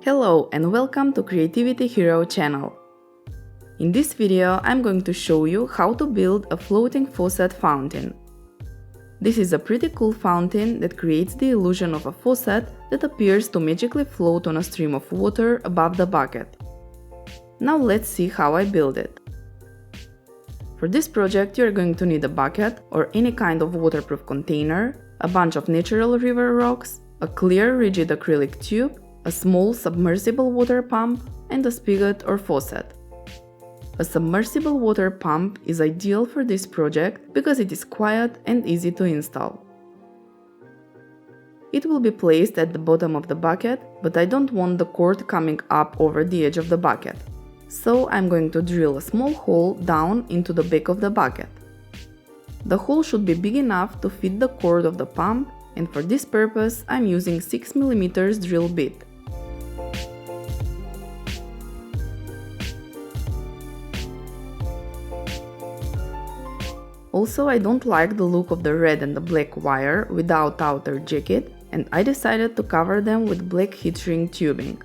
Hello and welcome to Creativity Hero channel. In this video I'm going to show you how to build a floating faucet fountain. This is a pretty cool fountain that creates the illusion of a faucet that appears to magically float on a stream of water above the bucket. Now let's see how I build it. For this project you're going to need a bucket or any kind of waterproof container, a bunch of natural river rocks, a clear rigid acrylic tube, a small submersible water pump, and a spigot or faucet. A submersible water pump is ideal for this project because it is quiet and easy to install. It will be placed at the bottom of the bucket, but I don't want the cord coming up over the edge of the bucket. So I'm going to drill a small hole down into the back of the bucket. The hole should be big enough to fit the cord of the pump, and for this purpose I'm using 6 mm drill bit. Also, I don't like the look of the red and the black wire without outer jacket, and I decided to cover them with black heat shrink tubing.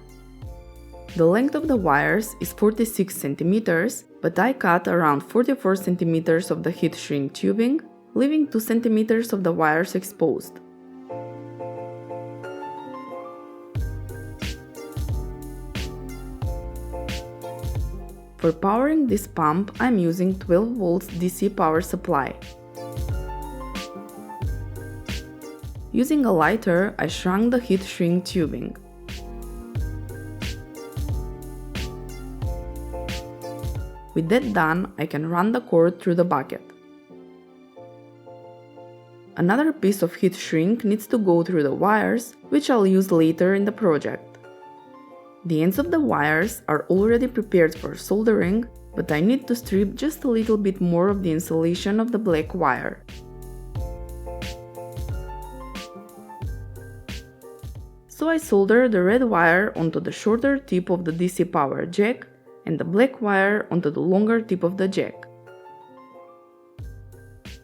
The length of the wires is 46 cm, but I cut around 44 cm of the heat shrink tubing, leaving 2 cm of the wires exposed. For powering this pump, I'm using 12 volts DC power supply. Using a lighter, I shrunk the heat shrink tubing. With that done, I can run the cord through the bucket. Another piece of heat shrink needs to go through the wires, which I'll use later in the project. The ends of the wires are already prepared for soldering, but I need to strip just a little bit more of the insulation of the black wire. So I solder the red wire onto the shorter tip of the DC power jack and the black wire onto the longer tip of the jack.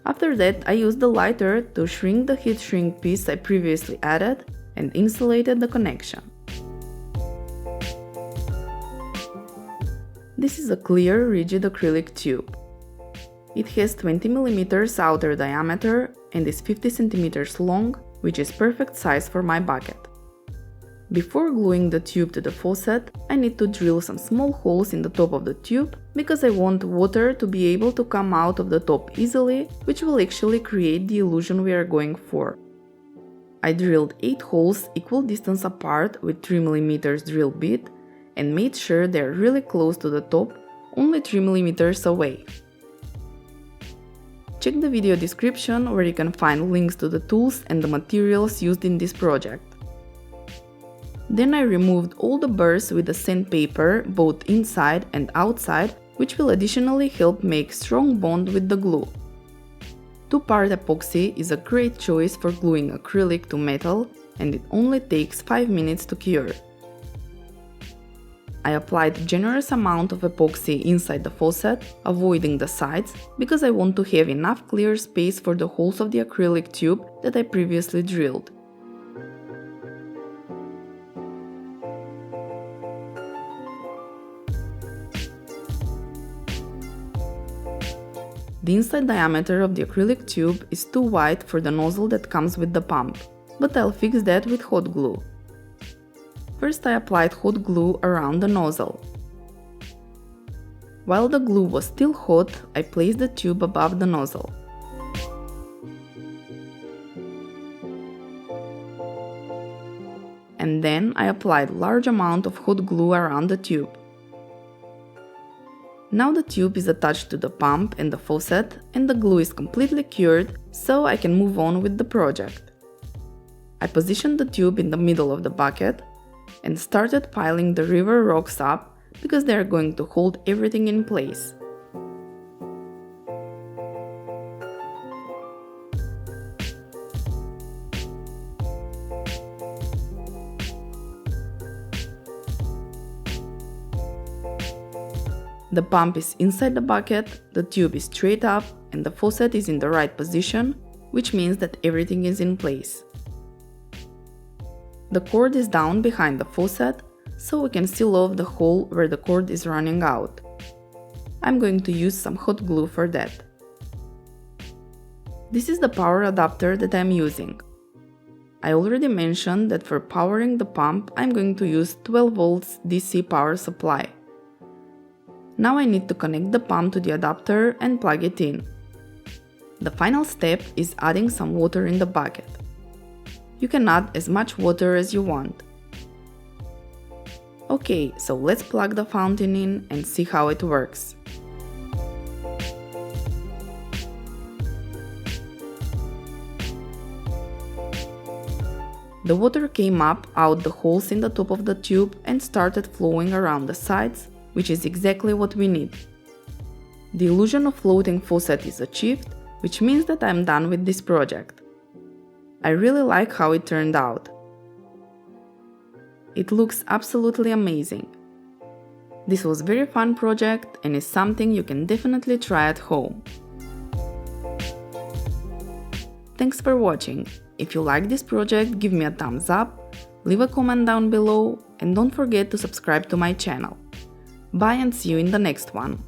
After that, I used the lighter to shrink the heat shrink piece I previously added and insulated the connection. This is a clear, rigid acrylic tube. It has 20 mm outer diameter and is 50 cm long, which is perfect size for my bucket. Before gluing the tube to the faucet, I need to drill some small holes in the top of the tube because I want water to be able to come out of the top easily, which will actually create the illusion we are going for. I drilled 8 holes equal distance apart with 3 mm drill bit and made sure they are really close to the top, only 3 mm away. Check the video description where you can find links to the tools and the materials used in this project. Then I removed all the burrs with the sandpaper, both inside and outside, which will additionally help make strong bond with the glue. 2-part epoxy is a great choice for gluing acrylic to metal, and it only takes 5 minutes to cure. I applied a generous amount of epoxy inside the faucet, avoiding the sides, because I want to have enough clear space for the holes of the acrylic tube that I previously drilled. The inside diameter of the acrylic tube is too wide for the nozzle that comes with the pump, but I'll fix that with hot glue. First I applied hot glue around the nozzle. While the glue was still hot, I placed the tube above the nozzle. And then I applied large amount of hot glue around the tube. Now the tube is attached to the pump and the faucet and the glue is completely cured, so I can move on with the project. I positioned the tube in the middle of the bucket and started piling the river rocks up because they are going to hold everything in place. The pump is inside the bucket, the tube is straight up, and the faucet is in the right position, which means that everything is in place. The cord is down behind the faucet, so we can seal off the hole where the cord is running out. I'm going to use some hot glue for that. This is the power adapter that I'm using. I already mentioned that for powering the pump I'm going to use 12 volts DC power supply. Now I need to connect the pump to the adapter and plug it in. The final step is adding some water in the bucket. You can add as much water as you want. Okay, so let's plug the fountain in and see how it works. The water came up out the holes in the top of the tube and started flowing around the sides, which is exactly what we need. The illusion of floating faucet is achieved, which means that I'm done with this project. I really like how it turned out. It looks absolutely amazing. This was a very fun project and is something you can definitely try at home. Thanks for watching. If you like this project, give me a thumbs up, leave a comment down below, and don't forget to subscribe to my channel. Bye and see you in the next one.